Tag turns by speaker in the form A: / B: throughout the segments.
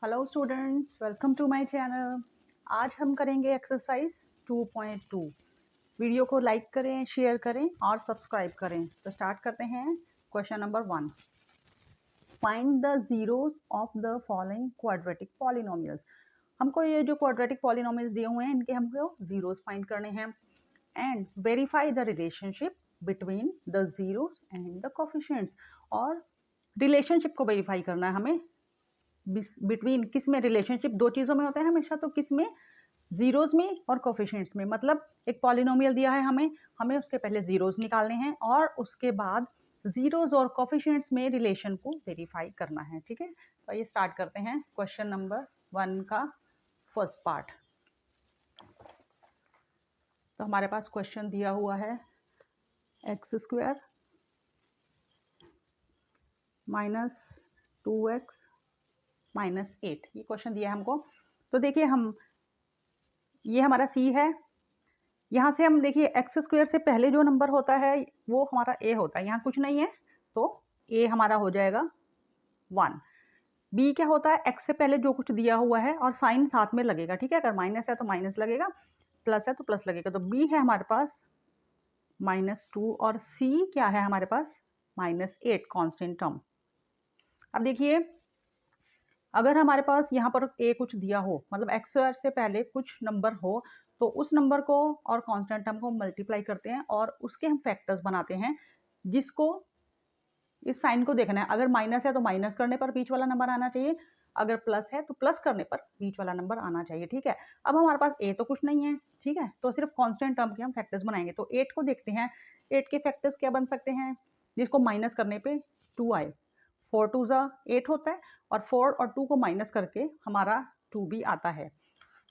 A: Hello students, welcome to my channel. आज हम करेंगे एक्सरसाइज 2.2। वीडियो को लाइक करें, शेयर करें और सब्सक्राइब करें। तो स्टार्ट करते हैं। Question number 1, find the zeros of the following quadratic polynomials. हमको ये जो क्वाड्रेटिक पॉलिनोमियल्स दिए हुए हैं इनके हमको जीरोस फाइंड करने हैं and verify the relationship between the zeros and the coefficients. और रिलेशनशिप को वेरीफाई करना है हमें बिटवीन, किस में रिलेशनशिप दो चीज़ों में होता है हमेशा, तो किस में, जीरोस में और कोफिशिएंट्स में। मतलब एक पॉलिनोमियल दिया है हमें हमें उसके पहले जीरोस निकालने हैं और उसके बाद जीरोस और कोफिशिएंट्स में रिलेशन को वेरीफाई करना है। ठीक है, तो ये स्टार्ट करते हैं क्वेश्चन नंबर 1 का फर्स्ट पार्ट। तो हमारे पास क्वेश्चन दिया हुआ है x² माइनस 2x माइनस 8, ये क्वेश्चन दिया है हमको। तो देखिए, हम ये हमारा c है। यहाँ से हम देखिए x² से पहले जो नंबर होता है वो हमारा a होता है। यहाँ कुछ नहीं है तो a हमारा हो जाएगा 1। b क्या होता है, x से पहले जो कुछ दिया हुआ है और साइन साथ में लगेगा। ठीक है, अगर माइनस है तो माइनस लगेगा, प्लस है तो प्लस लगेगा। तो b है हमारे पास -2 और c क्या है हमारे पास -8 कांस्टेंट टर्म। अब देखिए, अगर हमारे पास यहाँ पर a कुछ दिया हो, मतलब x² से पहले कुछ नंबर हो, तो उस नंबर को और कांस्टेंट टर्म को मल्टीप्लाई करते हैं और उसके हम फैक्टर्स बनाते हैं, जिसको इस साइन को देखना है। अगर माइनस है तो माइनस करने पर बीच वाला नंबर आना चाहिए, अगर प्लस है तो प्लस करने पर बीच वाला नंबर आना चाहिए। ठीक है, अब हमारे पास a तो कुछ नहीं है, ठीक है, तो सिर्फ कांस्टेंट टर्म के हम फैक्टर्स बनाएंगे। तो 8 को देखते हैं, 8 के फैक्टर्स क्या बन सकते हैं, जिसको माइनस करने पे 2 आए। 4 2 ज़ा 8 होता है और 4 और 2 को माइनस करके हमारा 2 भी आता है।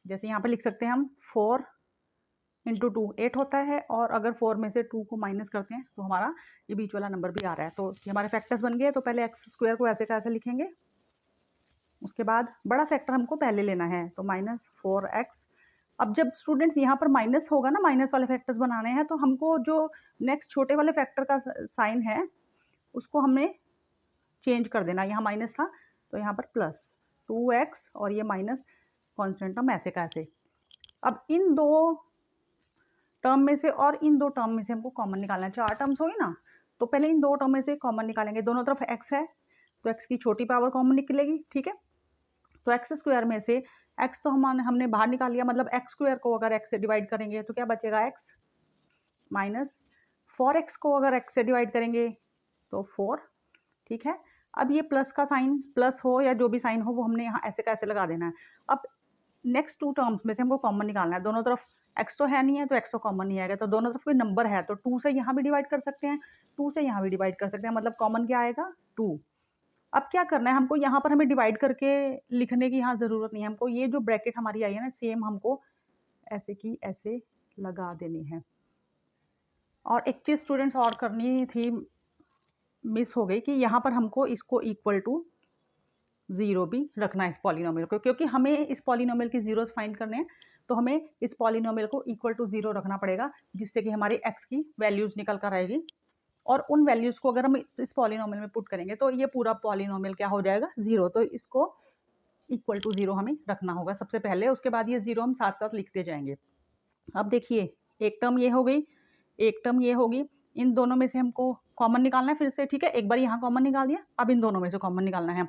A: जैसे यहाँ पे लिख सकते हैं हम 4 इंटू 2 8 होता है, और अगर 4 में से 2 को माइनस करते हैं तो हमारा ये बीच वाला नंबर भी आ रहा है। तो ये हमारे फैक्टर्स बन गए। तो पहले x² को ऐसे का ऐसे लिखेंगे, उसके बाद बड़ा फैक्टर हमको पहले लेना है, तो -4x। अब जब स्टूडेंट्स यहाँ पर माइनस होगा ना, माइनस वाले फैक्टर्स बनाने हैं, तो हमको जो नेक्स्ट छोटे वाले फैक्टर का साइन है उसको हमने चेंज कर देना। यहाँ माइनस था तो यहाँ पर प्लस 2x और ये माइनस कांस्टेंट टर्म ऐसे का ऐसे। अब इन दो टर्म में से और इन दो टर्म में से हमको कॉमन निकालना है। 4 टर्म्स होगी ना, तो पहले इन दो टर्म में से कॉमन निकालेंगे। दोनों तरफ x है तो x की छोटी पावर कॉमन निकलेगी। ठीक है, तो x² में से x तो हमने बाहर निकाल लिया, मतलब x² को अगर x से डिवाइड करेंगे तो क्या बचेगा, x माइनस 4x को अगर x से डिवाइड करेंगे तो 4। ठीक है, अब ये प्लस का साइन, प्लस हो या जो भी साइन हो वो हमने यहाँ ऐसे का ऐसे लगा देना है। अब नेक्स्ट 2 टर्म्स में से हमको कॉमन निकालना है। दोनों तरफ x तो है नहीं है तो x तो कॉमन नहीं आएगा, तो दोनों तरफ कोई नंबर है तो 2 से यहाँ भी डिवाइड कर सकते हैं, 2 से यहाँ भी डिवाइड कर सकते हैं, मतलब कॉमन क्या आएगा 2। अब क्या करना है हमको, यहाँ पर हमें डिवाइड करके लिखने की यहाँ ज़रूरत नहीं है। हमको ये जो ब्रैकेट हमारी आई है ना, सेम हमको ऐसे की ऐसे लगा देनी है। और एक चीज़ स्टूडेंट्स और करनी थी, मिस हो गई, कि यहाँ पर हमको इसको इक्वल टू 0 भी रखना है इस पॉलिनोमियल को, क्योंकि हमें इस पॉलिनोमियल की जीरोस फाइंड करने हैं। तो हमें इस पॉलिनोमियल को इक्वल टू 0 रखना पड़ेगा, जिससे कि हमारी x की वैल्यूज़ निकल कर आएगी। और उन वैल्यूज़ को अगर हम इस पॉलिनोमियल में पुट करेंगे तो ये पूरा पॉलिनोमियल क्या हो जाएगा, 0। तो इसको इक्वल टू 0 हमें रखना होगा सबसे पहले, उसके बाद ये 0 हम साथ साथ लिखते जाएंगे। अब देखिए, एक टर्म ये हो गई, एक टर्म ये होगी, इन दोनों में से हमको कॉमन निकालना है फिर से। ठीक है, एक बार यहाँ कॉमन निकाल दिया, अब इन दोनों में से कॉमन निकालना है।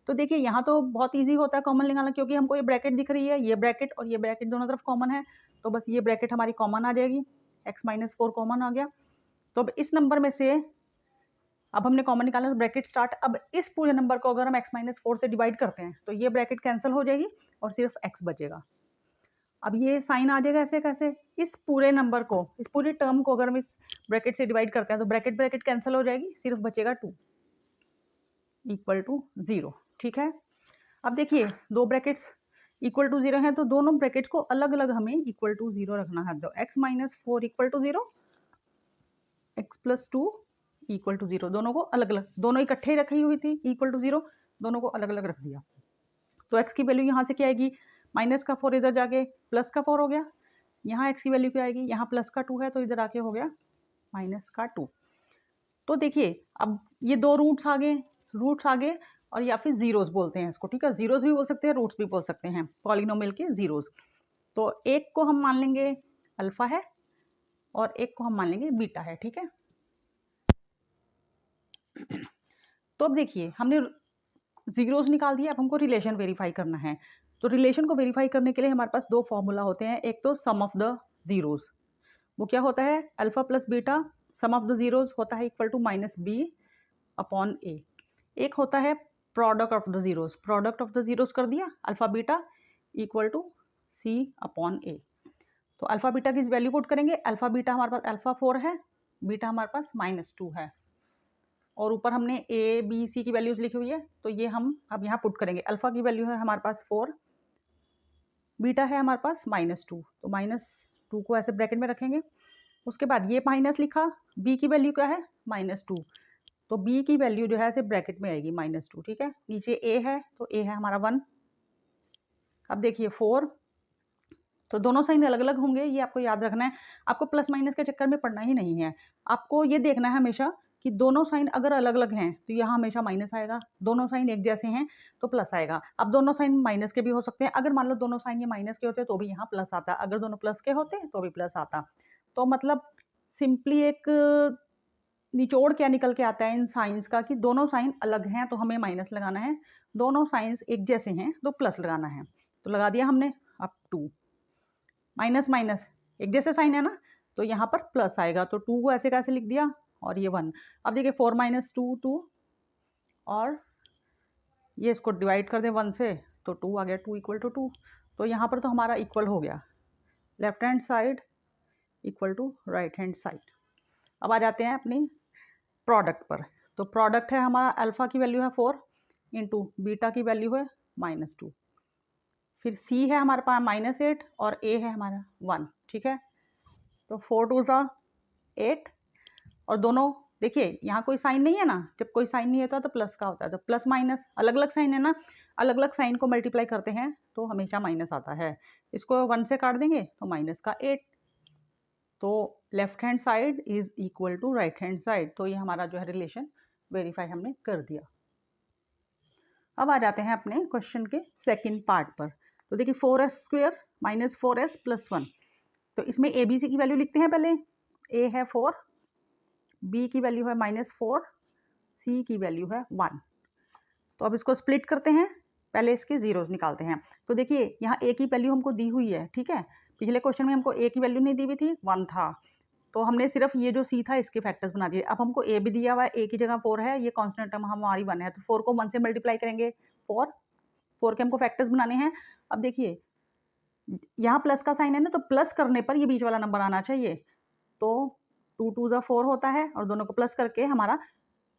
A: तो देखिए, यहाँ तो बहुत ईजी होता है कॉमन निकालना, क्योंकि हमको ये ब्रैकेट दिख रही है, ये ब्रैकेट और ये ब्रैकेट दोनों तरफ कॉमन है, तो बस ये ब्रैकेट हमारी कॉमन आ जाएगी, x-4 कॉमन आ गया। तो अब इस नंबर में से अब हमने कॉमन निकालना, तो ब्रैकेट स्टार्ट। अब इस पूरे नंबर को अगर हम x-4 से डिवाइड करते हैं तो ये ब्रैकेट कैंसिल हो जाएगी और सिर्फ x बचेगा। अब ये साइन आ जाएगा ऐसे कैसे, इस पूरे नंबर को, इस पूरे टर्म को अगर हम इस ब्रैकेट से डिवाइड करते हैं तो ब्रैकेट ब्रैकेट कैंसिल हो जाएगी, सिर्फ बचेगा 2 इक्वल टू 0। ठीक है, अब देखिए, दो ब्रैकेट्स इक्वल टू 0 है तो दोनों ब्रैकेट्स को अलग अलग हमें इक्वल टू 0 रखना है। तो x-4 equal to 0, x+2 equal to 0, दोनों को अलग अलग, दोनों इकट्ठे ही रखी हुई थी इक्वल टू 0, दोनों को अलग अलग रख दिया। तो x की वैल्यू यहाँ से क्या आएगी, माइनस का 4 इधर जाके प्लस का 4 हो गया, यहाँ x की वैल्यू क्या आएगी, यहाँ प्लस का 2 है तो इधर आके हो गया माइनस का 2। तो देखिए, अब ये दो रूट्स आ गए, और या फिर जीरोस बोलते हैं इसको, ठीक है। जीरोस भी बोल सकते हैं, रूट्स भी बोल सकते हैं, पॉलिनोमियल के जीरोस। तो एक को हम मान लेंगे अल्फा है और एक को हम मान लेंगे बीटा है, ठीक है। तो अब देखिए हमने जीरोस निकाल दिया, अब हमको रिलेशन वेरीफाई करना है। तो रिलेशन को वेरीफाई करने के लिए हमारे पास दो फॉर्मूला होते हैं। एक तो सम ऑफ द जीरोस, वो क्या होता है, alpha plus beta sum of the zeros होता है equal to minus b upon a. एक होता है product of the zeros, product of the zeros कर दिया alpha beta equal to c upon a. तो अल्फा बीटा की वैल्यू पुट करेंगे, अल्फा बीटा हमारे पास अल्फा 4 है, बीटा हमारे पास -2 है, और ऊपर हमने ए बी सी की वैल्यूज लिखी हुई है, तो ये हम अब यहाँ पुट करेंगे। अल्फा की वैल्यू है हमारे पास 4, बीटा है हमारे पास -2, तो -2 को ऐसे ब्रैकेट में रखेंगे। उसके बाद ये माइनस लिखा, बी की वैल्यू क्या है -2, तो बी की वैल्यू जो है ऐसे ब्रैकेट में आएगी -2, ठीक है। नीचे ए है तो ए है हमारा 1। अब देखिए 4, तो दोनों साइन अलग अलग होंगे, ये आपको याद रखना है। आपको प्लस माइनस के चक्कर में पड़ना ही नहीं है, आपको ये देखना है हमेशा कि दोनों साइन अगर अलग अलग हैं तो यहाँ हमेशा माइनस आएगा, दोनों साइन एक जैसे हैं तो प्लस आएगा। अब दोनों साइन माइनस के भी हो सकते हैं, अगर मान लो दोनों साइन ये माइनस के होते तो भी यहाँ प्लस आता, अगर दोनों प्लस के होते तो भी प्लस आता। तो मतलब सिंपली एक निचोड़ क्या निकल के आता है इन साइंस का कि दोनों साइन अलग हैं तो हमें माइनस लगाना है, दोनों साइंस एक जैसे हैं तो प्लस लगाना है। तो लगा दिया हमने। अब 2 माइनस माइनस एक जैसे साइन है ना, तो यहाँ पर प्लस आएगा, तो 2 को ऐसे कैसे लिख दिया, और ये 1। अब देखिए 4 - 2 2, और ये इसको डिवाइड कर दे 1 से तो 2 आ गया, 2 = 2। तो यहाँ पर तो हमारा इक्वल हो गया, left hand side equal to right hand side. अब आ जाते हैं अपनी प्रोडक्ट पर। तो प्रोडक्ट है हमारा, अल्फा की वैल्यू है 4 इंटू बीटा की वैल्यू है -2, फिर सी है हमारे पास -8 और ए है हमारा 1, ठीक है। तो 4 2 ज़ा 8, और दोनों देखिए यहाँ कोई साइन नहीं है ना, जब कोई साइन नहीं होता तो प्लस का होता है, तो प्लस माइनस अलग अलग साइन है ना, अलग अलग साइन को मल्टीप्लाई करते हैं तो हमेशा माइनस आता है। इसको 1 से काट देंगे तो माइनस का 8, तो left hand side is equal to right hand side. तो ये हमारा जो है रिलेशन वेरीफाई हमने कर दिया। अब आ जाते हैं अपने क्वेश्चन के सेकंड पार्ट पर। तो देखिए 4s² - 4s + 1, तो इसमें ए बी सी की वैल्यू लिखते हैं पहले। ए है 4, बी की वैल्यू है -4, सी की वैल्यू है 1। तो अब इसको स्प्लिट करते हैं, पहले इसके जीरोस निकालते हैं। तो देखिए यहाँ ए की वैल्यू हमको दी हुई है, ठीक है। पिछले क्वेश्चन में हमको ए की वैल्यू नहीं दी हुई थी, 1 था, तो हमने सिर्फ ये जो सी था इसके फैक्टर्स बना दिए। अब हमको ए भी दिया हुआ है, ए की जगह 4 है, ये कांस्टेंट टर्म हमारी 1 है, तो 4 को 1 से मल्टीप्लाई करेंगे, 4 के हमको फैक्टर्स बनाने हैं। अब देखिए यहाँ प्लस का साइन है ना, तो प्लस करने पर ये बीच वाला नंबर आना चाहिए, तो 2 2 ज़ा 4 होता है, और दोनों को प्लस करके हमारा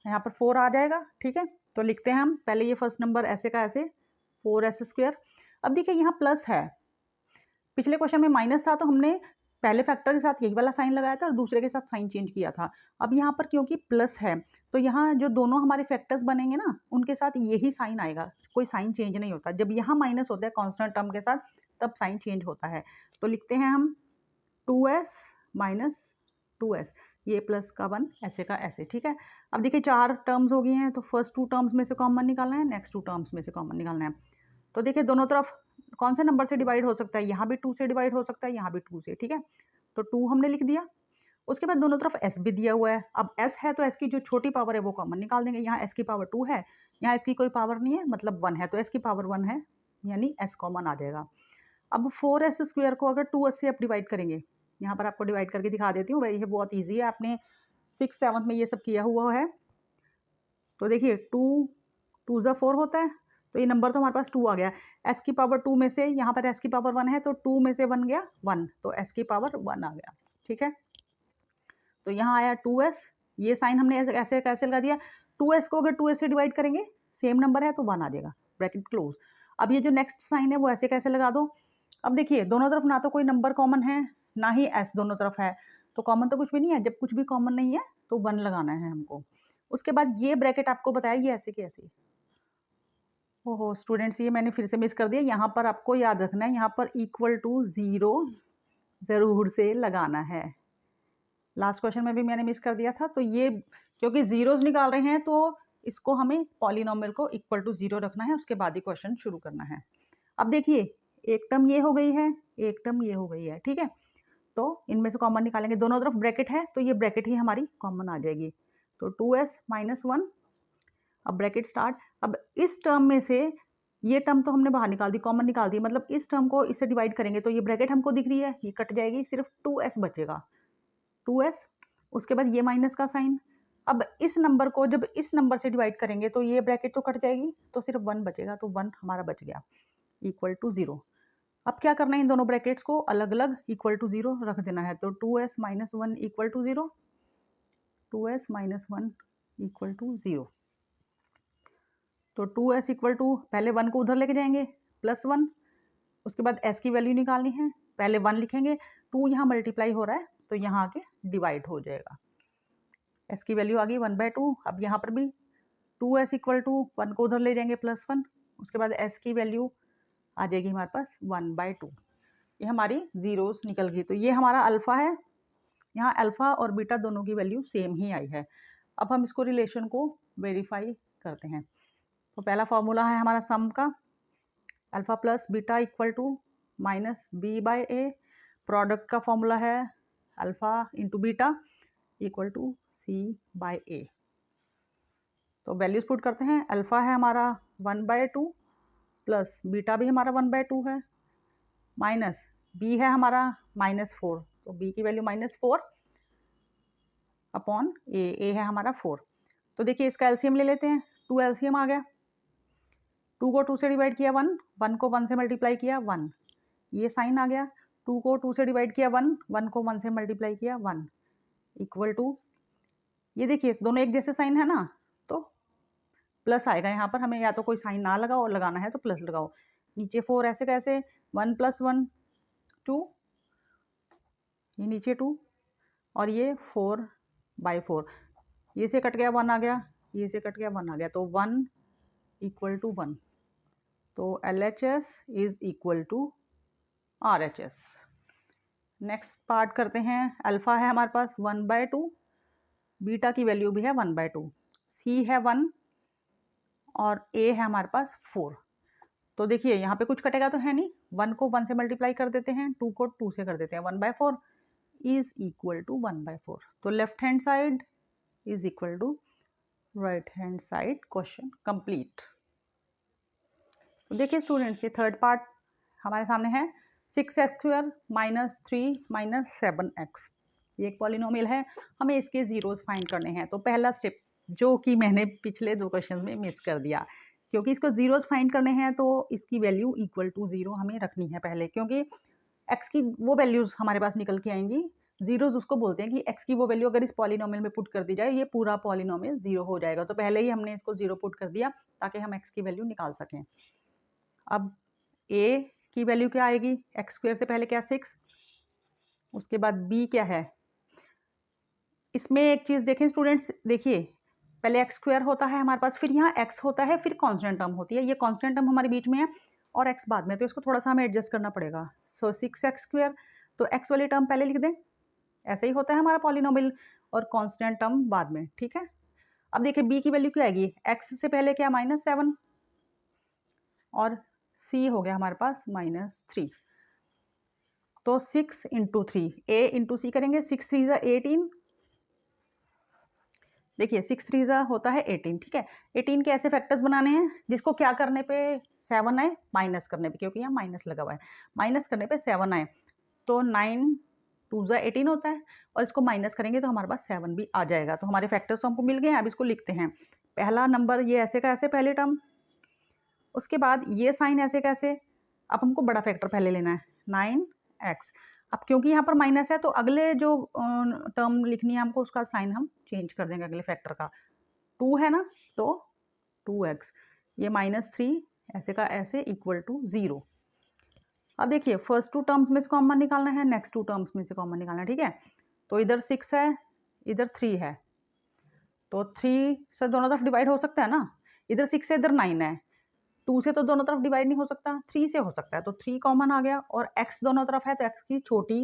A: यहाँ पर 4 आ जाएगा, ठीक है। तो लिखते हैं हम पहले ये फर्स्ट नंबर ऐसे का ऐसे 4s²। अब देखिए यहाँ प्लस है, पिछले क्वेश्चन में माइनस था तो हमने पहले फैक्टर के साथ यही वाला साइन लगाया था और दूसरे के साथ साइन चेंज किया था। अब यहाँ पर क्योंकि प्लस है तो यहाँ जो दोनों हमारे फैक्टर्स बनेंगे ना उनके साथ यही साइन आएगा, कोई साइन चेंज नहीं होता। जब यहाँ माइनस होता है कांस्टेंट टर्म के साथ तब साइन चेंज होता है। तो लिखते हैं हम 2s - 2s, ये प्लस का 1 ऐसे का ऐसे, ठीक है। अब देखिए 4 टर्म्स हो गई हैं, तो फर्स्ट 2 टर्म्स में से कॉमन निकालना है, नेक्स्ट 2 टर्म्स में से कॉमन निकालना है। तो देखिए दोनों तरफ कौन से नंबर से डिवाइड हो सकता है, यहाँ भी 2 से डिवाइड हो सकता है, यहाँ भी 2 से, ठीक है। तो 2 हमने लिख दिया। उसके बाद दोनों तरफ s भी दिया हुआ है। अब s है तो s की जो छोटी पावर है वो कॉमन निकाल देंगे। यहाँ s की पावर 2 है, यहाँ s की कोई पावर नहीं है मतलब 1 है, तो s की पावर 1 है, यानी s कॉमन आ जाएगा। अब 4s² को अगर 2s से आप डिवाइड करेंगे, यहाँ पर आपको डिवाइड करके दिखा देती हूँ, ये बहुत ईजी है, आपने 6th 7th में ये सब किया हुआ है। तो देखिए 2 2 ज़ा 4 होता है, तो ये नंबर तो हमारे पास 2 आ गया। s की पावर 2 में से यहाँ पर s की पावर 1 है, तो 2 में से 1 गया 1, तो s की पावर 1 आ गया, ठीक है। तो यहाँ आया 2s, ये साइन हमने ऐसे कैसे लगा दिया, 2s को अगर 2s से डिवाइड करेंगे सेम नंबर है तो 1 आ जाएगा, ब्रैकेट क्लोज। अब ये जो नेक्स्ट साइन है वो ऐसे कैसे लगा दो। अब देखिए दोनों तरफ ना तो कोई नंबर कॉमन है ना ही s दोनों तरफ है, तो कॉमन तो कुछ भी नहीं है। जब कुछ भी कॉमन नहीं है तो 1 लगाना है हमको। उसके बाद ये ब्रैकेट आपको बताया ये ऐसे के ऐसे। ओहो स्टूडेंट्स, ये मैंने फिर से मिस कर दिया, यहाँ पर आपको याद रखना है, यहाँ पर =0 ज़रूर से लगाना है। लास्ट क्वेश्चन में भी मैंने मिस कर दिया था, तो ये क्योंकि जीरोस निकाल रहे हैं तो इसको हमें पॉलिनोमियल को इक्वल टू 0 रखना है, उसके बाद ही क्वेश्चन शुरू करना है। अब देखिए एक टर्म ये हो गई है, एक टर्म ये हो गई है, ठीक है। तो इनमें से कॉमन निकालेंगे, दोनों तरफ ब्रैकेट है तो ये ब्रैकेट ही हमारी कॉमन आ जाएगी। तो 2s माइनस 1, अब ब्रैकेट स्टार्ट। अब इस टर्म में से ये टर्म तो हमने बाहर निकाल दी, कॉमन निकाल दी, मतलब इस टर्म को इससे डिवाइड करेंगे तो ये ब्रैकेट हमको दिख रही है, ये कट जाएगी, सिर्फ 2s बचेगा, 2s। उसके बाद ये माइनस का साइन। अब इस नंबर को जब इस नंबर से डिवाइड करेंगे तो ये ब्रैकेट तो कट जाएगी, तो सिर्फ 1 बचेगा, तो 1 हमारा बच गया, इक्वल टू 0। अब क्या करना है, इन दोनों ब्रैकेट्स को अलग अलग इक्वल टू 0 रख देना है। तो 2s minus 1 equal to 0, 2s minus 1 equal to 0। तो 2s इक्वल टू, पहले 1 को उधर लेके जाएंगे, प्लस 1, उसके बाद s की वैल्यू निकालनी है, पहले 1 लिखेंगे, 2 यहाँ मल्टीप्लाई हो रहा है तो यहाँ आके डिवाइड हो जाएगा, s की वैल्यू आ गई 1/2। अब यहाँ पर भी 2s इक्वल टू 1 को उधर ले जाएंगे, प्लस 1, उसके बाद s की वैल्यू आ जाएगी हमारे पास 1/2। ये हमारी जीरोस निकल गई। तो ये हमारा अल्फ़ा है, यहाँ अल्फ़ा और बीटा दोनों की वैल्यू सेम ही आई है। अब हम इसको रिलेशन को वेरीफाई करते हैं। तो पहला फॉर्मूला है हमारा सम का, alpha plus beta equal to minus b by a. Product का फॉर्मूला है alpha into beta equal to c by a. तो वैल्यूज पुट करते हैं, अल्फ़ा है हमारा 1/2 प्लस बीटा भी हमारा 1/2 है, माइनस बी है हमारा -4, तो बी की वैल्यू -4 अपॉन ए है हमारा 4। तो देखिए इसका एलसीएम ले लेते हैं, 2 एलसीएम आ गया, 2 को 2 से डिवाइड किया 1, 1 को 1 से मल्टीप्लाई किया 1, ये साइन आ गया, 2 को 2 से डिवाइड किया 1, 1 को 1 से मल्टीप्लाई किया 1, इक्वल टू, ये देखिए दोनों एक जैसे साइन है ना, तो प्लस आएगा यहाँ पर, हमें या तो कोई साइन ना लगाओ और लगाना है तो प्लस लगाओ। नीचे 4 ऐसे कैसे, 1 + 1 2, ये नीचे 2 और ये 4/4, ये से कट गया 1 आ गया, ये से कट गया 1 आ गया, तो 1 इक्वल टू 1। तो LHS is equal to RHS। Next part करते हैं, अल्फ़ा है हमारे पास 1/2, बीटा की वैल्यू भी है 1/2, सी है 1 और ए है हमारे पास 4। तो देखिए यहाँ पे कुछ कटेगा तो है नहीं, 1 को 1 से मल्टीप्लाई कर देते हैं, 2 को 2 से कर देते हैं, 1/4 इज इक्वल टू 1/4। तो left hand side is equal to right hand side. Question complete. तो देखिए स्टूडेंट्स, ये थर्ड पार्ट हमारे सामने है, 6x² - 3 - 7x। ये एक पॉलिनोमियल है, हमें इसके जीरोस फाइंड करने हैं। तो पहला स्टेप जो कि मैंने पिछले 2 क्वेश्चन में मिस कर दिया, क्योंकि इसको जीरोस फाइंड करने हैं तो इसकी वैल्यू इक्वल टू 0 हमें रखनी है पहले, क्योंकि x की वो वैल्यूज़ हमारे पास निकल के आएंगी, जीरोस उसको बोलते हैं कि x की वो वैल्यू अगर इस पॉलिनोमियल में पुट कर दी जाए, ये पूरा पॉलिनोमियल 0 हो जाएगा। तो पहले ही हमने इसको 0 पुट कर दिया ताकि हम x की वैल्यू निकाल सकें। अब a की वैल्यू क्या आएगी, x² से पहले क्या 6, उसके बाद b क्या है। इसमें एक चीज़ देखें स्टूडेंट्स, देखिए पहले x² होता है हमारे पास, फिर यहाँ x होता है, फिर कांस्टेंट टर्म होती है, ये कांस्टेंट टर्म हमारे बीच में है और x बाद में, तो इसको थोड़ा सा हमें एडजस्ट करना पड़ेगा। सो 6x², तो x वाली टर्म पहले लिख दें, ऐसे ही होता है हमारा पॉलिनोमियल, और कांस्टेंट टर्म बाद में, ठीक है। अब देखिए b की वैल्यू क्या आएगी, x से पहले क्या -7 और c हो गया हमारे पास -3। तो 6 × 3 a × c करेंगे, 6 3 = 18, देखिए 6 3 ज़ा होता है 18, ठीक है। 18 के ऐसे फैक्टर्स बनाने हैं जिसको क्या करने पे 7 आए, माइनस करने पे, क्योंकि यहाँ माइनस लगा हुआ है, माइनस करने पे 7 आए। तो 9 2 ज़ा 18 होता है, और इसको माइनस करेंगे तो हमारे पास 7 भी आ जाएगा। तो हमारे फैक्टर्स तो हमको मिल गए हैं, अब इसको लिखते हैं। पहला नंबर ये ऐसे का ऐसे, पहली टर्म, उसके बाद ये साइन ऐसे कैसे, अब हमको बड़ा फैक्टर पहले लेना है 9x। अब क्योंकि यहाँ पर माइनस है तो अगले जो टर्म लिखनी है हमको, उसका साइन हम चेंज कर देंगे, अगले फैक्टर का 2 है ना, तो 2x, ये -3 ऐसे का ऐसे इक्वल टू 0। अब देखिए फर्स्ट 2 टर्म्स में से कॉमन निकालना है, नेक्स्ट 2 टर्म्स में से कॉमन निकालना है, ठीक है। तो इधर 6 है, इधर 3 है, तो 3 से दोनों तरफ डिवाइड हो सकता है ना, इधर 6 है, इधर 9 है, 2 से तो दोनों तरफ डिवाइड नहीं हो सकता, 3 से हो सकता है, तो 3 कॉमन आ गया, और x दोनों तरफ है तो x की छोटी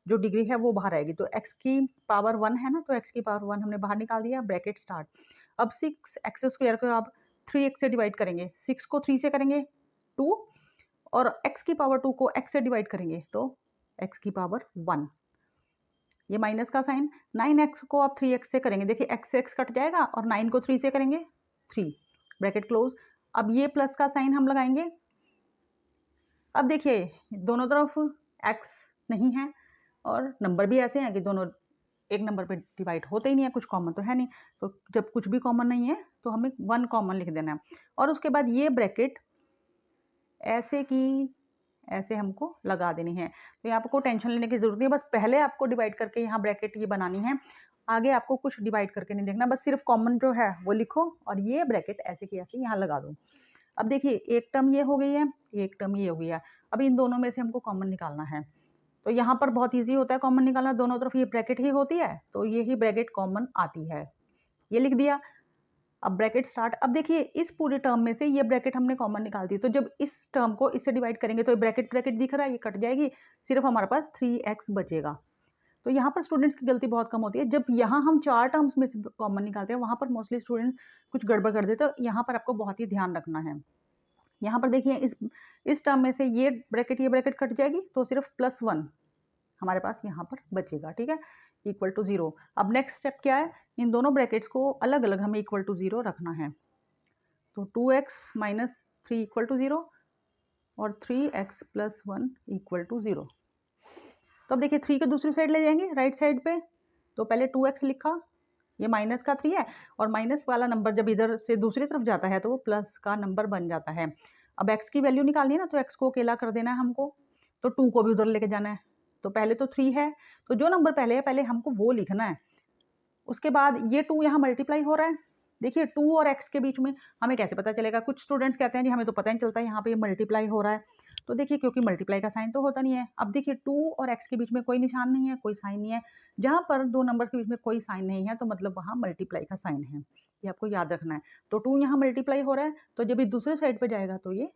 A: जो डिग्री है वो बाहर आएगी, तो x की पावर 1 है ना, तो x की पावर 1 हमने बाहर निकाल दिया, ब्रैकेट स्टार्ट। अब 6x² को आप 3x से डिवाइड करेंगे, 6 को 3 से करेंगे 2, और x की पावर 2 को x से डिवाइड करेंगे तो x की पावर 1। ये माइनस का साइन, 9x को आप 3x से करेंगे, देखिए x से x कट जाएगा, और 9 को 3 से करेंगे 3, ब्रैकेट क्लोज। अब ये प्लस का साइन हम लगाएंगे। अब देखिए दोनों तरफ x नहीं है, और नंबर भी ऐसे हैं कि दोनों एक नंबर पे डिवाइड होते ही नहीं है, कुछ कॉमन तो है नहीं, तो जब कुछ भी कॉमन नहीं है तो हमें 1 कॉमन लिख देना है। और उसके बाद ये ब्रैकेट ऐसे की ऐसे हमको लगा देनी है। तो यहाँ आपको टेंशन लेने की ज़रूरत नहीं है, बस पहले आपको डिवाइड करके यहाँ ब्रैकेट ये बनानी है, आगे आपको कुछ डिवाइड करके नहीं देखना, बस सिर्फ कॉमन जो है वो लिखो और ये ब्रैकेट ऐसे की ऐसे यहाँ लगा दो। अब देखिए एक टर्म ये हो गई है, एक टर्म ये हो गई है, अब इन दोनों में से हमको कॉमन निकालना है। तो यहाँ पर बहुत ईजी होता है कॉमन निकालना, दोनों तरफ ये ब्रैकेट ही होती है, तो ये ही ब्रैकेट कॉमन आती है, ये लिख दिया। अब ब्रैकेट स्टार्ट। अब देखिए इस पूरे टर्म में से ये ब्रैकेट हमने कॉमन निकाल दी, तो जब इस टर्म को इससे डिवाइड करेंगे तो ब्रैकेट ब्रैकेट दिख रहा है, ये कट जाएगी, सिर्फ हमारे पास 3x बचेगा। तो यहाँ पर स्टूडेंट्स की गलती बहुत कम होती है, जब यहाँ हम 4 टर्म्स में से कॉमन निकालते हैं वहाँ पर मोस्टली स्टूडेंट कुछ गड़बड़ कर देते हैं, तो यहाँ पर आपको बहुत ही ध्यान रखना है। यहाँ पर देखिए इस टर्म में से ये ब्रैकेट कट जाएगी, तो सिर्फ +1 हमारे पास यहाँ पर बचेगा, ठीक है, इक्वल टू 0। अब नेक्स्ट स्टेप क्या है, इन दोनों ब्रैकेट्स को अलग अलग हमें इक्वल टू 0 रखना है। तो 2x माइनस 3 इक्वल टू 0 और 3x प्लस 1 इक्वल टू 0। तो अब देखिए 3 के दूसरी साइड ले जाएंगे राइट साइड पे, तो पहले 2x लिखा, ये माइनस का 3 है, और माइनस वाला नंबर जब इधर से दूसरी तरफ जाता है तो वो प्लस का नंबर बन जाता है। अब x की वैल्यू निकालनी है ना, तो x को अकेला कर देना है हमको, तो 2 को भी उधर लेके जाना है। तो पहले तो 3 है, तो जो नंबर पहले है पहले हमको वो लिखना है। उसके बाद ये 2 यहाँ मल्टीप्लाई हो रहा है, देखिए 2 और x के बीच में हमें कैसे पता चलेगा, कुछ स्टूडेंट्स कहते हैं जी हमें तो पता नहीं चलता यहाँ पे ये मल्टीप्लाई हो रहा है, तो देखिए क्योंकि मल्टीप्लाई का साइन तो होता नहीं है। अब देखिए 2 और x के बीच में कोई निशान नहीं है, कोई साइन नहीं है, जहाँ पर दो नंबर्स के बीच में कोई साइन नहीं है तो मतलब वहाँ मल्टीप्लाई का साइन है, ये आपको याद रखना है। तो 2 यहाँ मल्टीप्लाई हो रहा है, तो जब ये दूसरे साइड पर जाएगा तो ये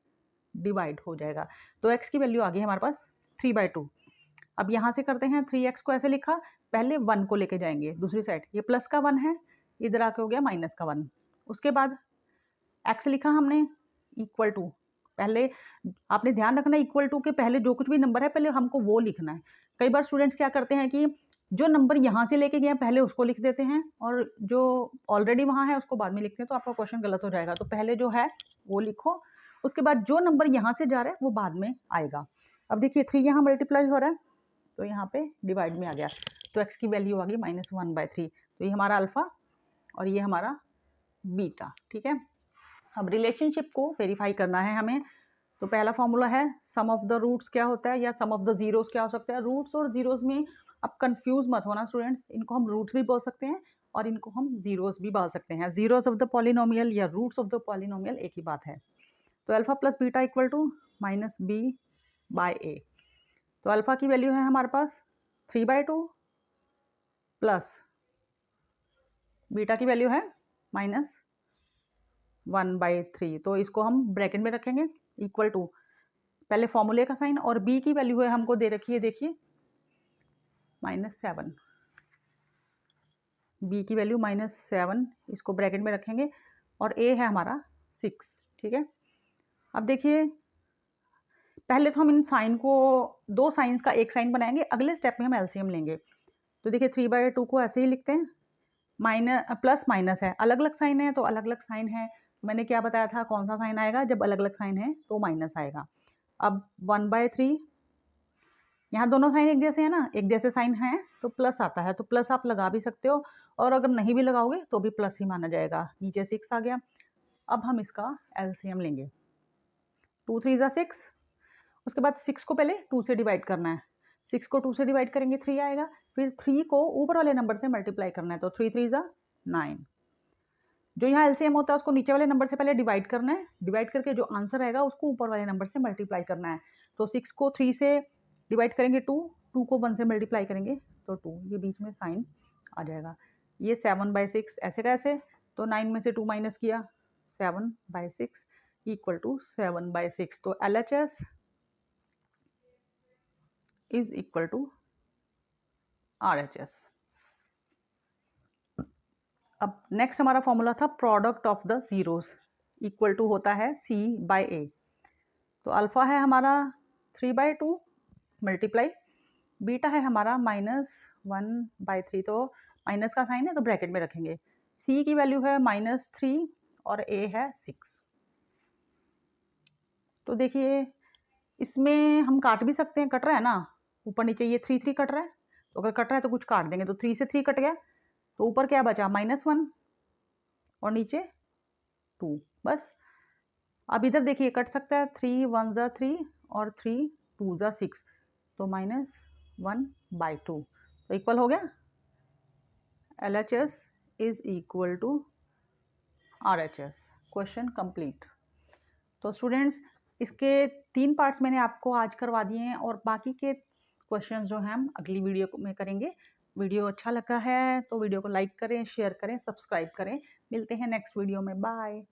A: डिवाइड हो जाएगा, तो x की वैल्यू आ गई हमारे पास 3/2। अब यहाँ से करते हैं, 3x को ऐसे लिखा, पहले 1 को लेके जाएंगे दूसरी साइड, ये प्लस का 1 है, इधर आके हो गया माइनस का 1। उसके बाद x लिखा हमने इक्वल टू, पहले आपने ध्यान रखना इक्वल टू के पहले जो कुछ भी नंबर है पहले हमको वो लिखना है। कई बार स्टूडेंट्स क्या करते हैं कि जो नंबर यहाँ से लेके गए पहले उसको लिख देते हैं, और जो ऑलरेडी वहाँ है उसको बाद में लिखते हैं, तो आपका क्वेश्चन गलत हो जाएगा। तो पहले जो है वो लिखो, उसके बाद जो नंबर यहाँ से जा रहा है वो बाद में आएगा। अब देखिए 3 यहाँ मल्टीप्लाई हो रहा है, तो यहाँ पे डिवाइड में आ गया, तो x की वैल्यू आ गई -1/3। तो ये हमारा अल्फ़ा और ये हमारा बीटा, ठीक है। अब रिलेशनशिप को वेरीफाई करना है हमें, तो पहला फॉर्मूला है सम ऑफ द रूट्स क्या होता है, या सम ऑफ द जीरोस क्या हो सकता है। रूट्स और जीरोस में अब कंफ्यूज मत होना स्टूडेंट्स, इनको हम रूट्स भी बोल सकते हैं और इनको हम जीरोस भी बोल सकते हैं। जीरोस ऑफ द पॉलिनोमियल या रूट्स ऑफ द पॉलिनोमियल एक ही बात है। तो alpha plus beta equal to -b/a। तो अल्फा की वैल्यू है हमारे पास 3/2 प्लस बीटा की वैल्यू है -1/3। तो इसको हम ब्रैकेट में रखेंगे इक्वल टू, पहले फॉर्मूले का साइन, और b की वैल्यू है हमको दे रखी है, देखिए -7, b की वैल्यू -7, इसको ब्रैकेट में रखेंगे, और a है हमारा 6, ठीक है। अब देखिए पहले तो हम इन साइन को, दो साइंस का एक साइन बनाएंगे, अगले स्टेप में हम एलसीएम लेंगे। तो देखिए 3/2 को ऐसे ही लिखते हैं, प्लस माइनस है, अलग अलग साइन है तो अलग अलग साइन है। मैंने क्या बताया था, कौन सा साइन आएगा, जब अलग अलग साइन है तो माइनस आएगा। अब 1/3, यहाँ दोनों साइन एक जैसे हैं ना, एक जैसे साइन है तो प्लस आता है, तो प्लस आप लगा भी सकते हो, और अगर नहीं भी लगाओगे तो भी प्लस ही माना जाएगा। नीचे 6 आ गया। अब हम इसका एलसीएम लेंगे, 2 3 ज़ा 6, उसके बाद 6 को पहले 2 से डिवाइड करना है, 6 को 2 से डिवाइड करेंगे 3 आएगा, फिर 3 को ऊपर वाले नंबर से मल्टीप्लाई करना है, तो 3 3 ज़ा 9। जो यहाँ एलसीएम होता है उसको नीचे वाले नंबर से पहले डिवाइड करना है, डिवाइड करके जो आंसर आएगा उसको ऊपर वाले नंबर से मल्टीप्लाई करना है। तो 6 को 3 से डिवाइड करेंगे 2, 2 को 1 से मल्टीप्लाई करेंगे तो 2, ये बीच में साइन आ जाएगा। ये 7/6 ऐसे का ऐसे, तो 9 में से 2 माइनस किया, 7/6 इक्वल टू 7/6। तो LHS is equal to RHS। अब नेक्स्ट हमारा फॉर्मूला था product of the zeros equal to होता है C/A। तो अल्फ़ा है हमारा 3/2 मल्टीप्लाई, बीटा है हमारा -1/3, तो माइनस का साइन है तो ब्रैकेट में रखेंगे। C की वैल्यू है -3 और A है 6। तो देखिए इसमें हम काट भी सकते हैं, कट रहा है ना, ऊपर नीचे ये 3 कट रहा है, तो अगर कट रहा है तो कुछ काट देंगे, तो 3 से 3 कट गया, तो ऊपर क्या बचा -1 और नीचे 2 बस। अब इधर देखिए कट सकता है, 3 1 ज़ा 3 और 3 2 ज़ा 6, तो -1/2, तो इक्वल हो गया। LHS is equal to RHS। Question complete. तो स्टूडेंट्स इसके 3 पार्ट्स मैंने आपको आज करवा दिए हैं और बाकी के क्वेश्चन जो हैं हम अगली वीडियो में करेंगे। वीडियो अच्छा लगा है तो वीडियो को लाइक करें, शेयर करें, सब्सक्राइब करें। मिलते हैं नेक्स्ट वीडियो में। बाय।